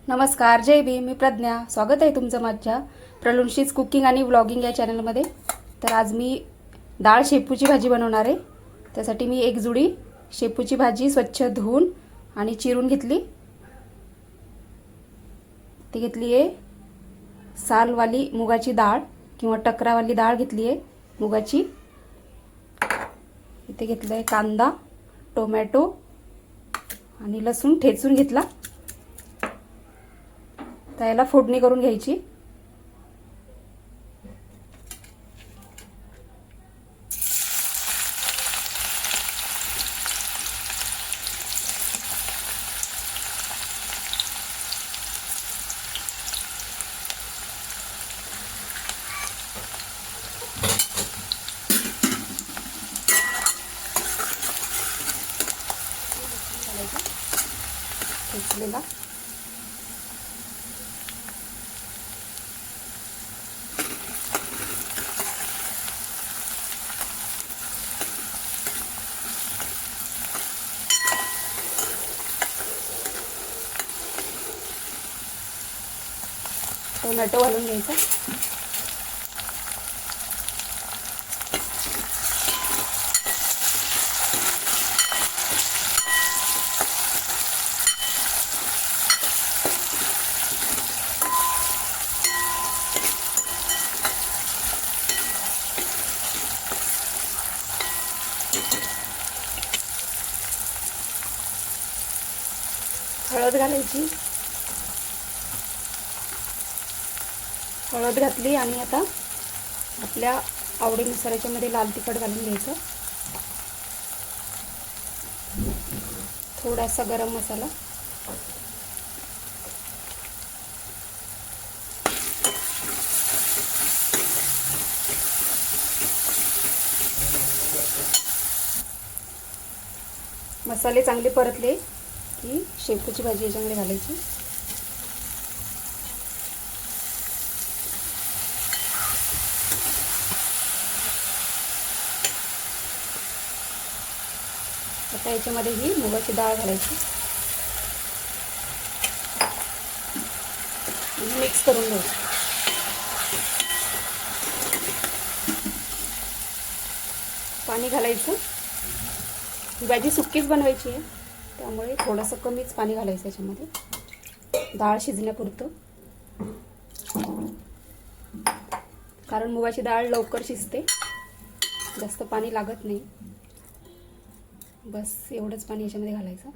नमस्कार, जय भीम. मी प्रज्ञा. स्वागत आहे तुमचं माझ्या प्रलुंशीज कुकिंग आणि व्लॉगिंग या चॅनलमध्ये. तर आज मी डाळ शेपूची भाजी बनवणार आहे. त्यासाठी मी एक जुडी शेपूची भाजी स्वच्छ धुवून आणि चिरून घेतली. ती घेतली आहे सालवाली मुगाची डाळ किंवा टकरावाली डाळ घेतली आहे मुगाची. इथे घेतलं आहे कांदा, टोमॅटो आणि लसूण ठेचून घेतला. त्याला फोडणी करून घ्यायची. ठेचलेला टोमॅटो घालून घ्यायचा. हळद घालायची. हळद घातली आणि आता आपल्या आवडीनुसार याच्यामध्ये लाल तिखट घालून घ्यायचं. थोडासा गरम मसाला, मसाले चांगले परतले की शेपूची भाजी याच्यामध्ये घालायची. आता याच्यामध्ये ही मुगाची डाळ घालायची आणि मिक्स करून घ्यायची. पाणी घालायचं. ही भाजी सुक्कीच बनवायची आहे त्यामुळे थोडंसं कमीच पाणी घालायचं याच्यामध्ये डाळ शिजण्यापुरतं, कारण मुगाची डाळ लवकर शिजते, जास्त पाणी लागत नाही. बस एवढंच पाणी याच्यामध्ये घालायचं.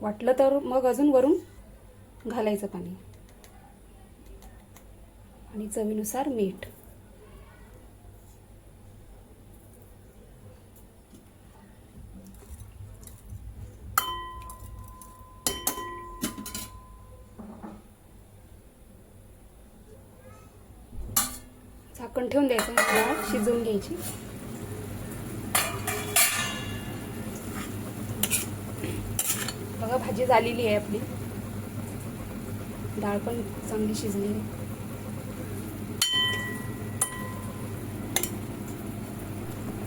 वाटलं तर मग अजून वरून घालायचं पाणी आणि चवीनुसार मीठ. झाकण ठेवून द्यायचं. डाळ शिजवून घ्यायची. बघा भाजी झालेली आहे आपली. डाळ पण चांगली शिजली आहे.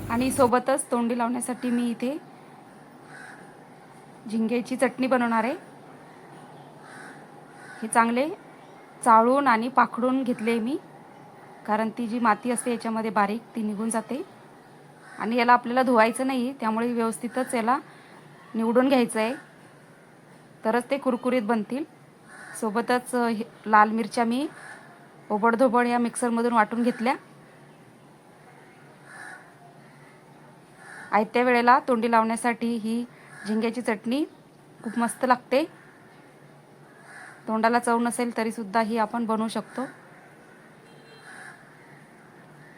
आणि सोबतच तोंडी लावण्यासाठी मी इथे झिंग्याची चटणी बनवणार आहे. हे चांगले चाळून आणि पाखडून घेतले मी, कारण ती जी माती असते याच्यामध्ये बारीक ती निघून जाते. आणि याला आपल्याला धुवायचं नाही, त्यामुळे व्यवस्थितच याला निवडून घ्यायचं आहे, तरच ते कुरकुरीत बनतील. सोबतच लाल मिरच्या मी ओबडधोबड या मिक्सरमधून वाटून घेतल्या. आयत्या वेळेला तोंडी लावण्यासाठी ही झिंग्याची चटणी खूप मस्त लागते. तोंडाला चव नसेल तरीसुद्धा ही आपण बनवू शकतो.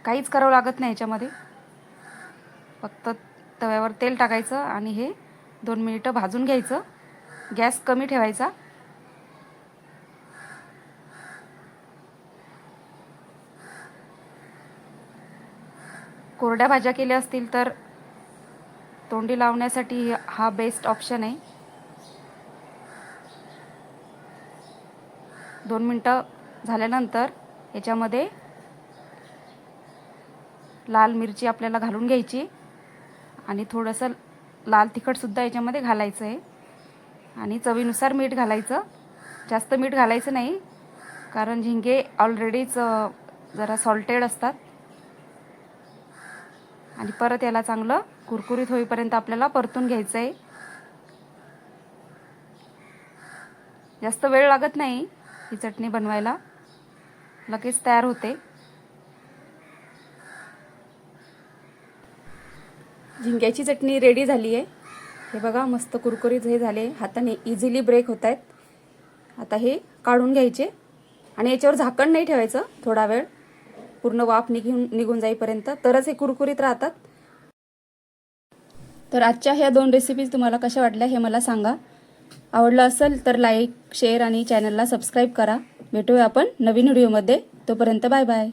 काहीच करावं लागत नाही याच्यामध्ये. फक्त तव्यावर तेल टाकायचं आणि हे 2 मिनिटं भाजून घ्यायचं. गॅस कमी ठेवायचा. कोरड्या भाज्या केल्या असतील तर तोंडी लावण्यासाठी हा बेस्ट ऑप्शन आहे. 2 मिनिटं झाल्यानंतर याच्यामध्ये लाल मिरची आपल्याला घालून घ्यायची आणि थोडंसं लाल तिखटसुद्धा याच्यामध्ये घालायचं आहे आणि चवीनुसार मीठ घालायचं. जास्त मीठ घालायचं नाही, कारण झिंगे ऑलरेडीच जरा सॉल्टेड असतात. आणि परत याला चांगलं कुरकुरीत होईपर्यंत आपल्याला परतून घ्यायचं आहे. जास्त वेळ लागत नाही ही चटणी बनवायला, लगेच तयार होते. झिंग्याची चटणी रेडी झाली आहे. हे बघा मस्त कुरकुरीत हे झाले, हाताने इझिली ब्रेक होत आहेत. आता हे काढून घ्यायचे आणि याच्यावर झाकण नाही ठेवायचं, थोडा वेळ पूर्ण वाफ निघून जाईपर्यंत, तरच हे कुरकुरीत राहतात. तर आजच्या ह्या 2 रेसिपीज तुम्हाला कशा वाटल्या हे मला सांगा. आवडलं असेल तर लाईक, शेअर आणि चॅनलला सबस्क्राईब करा. भेटूया आपण नवीन व्हिडिओमध्ये. तोपर्यंत बाय बाय.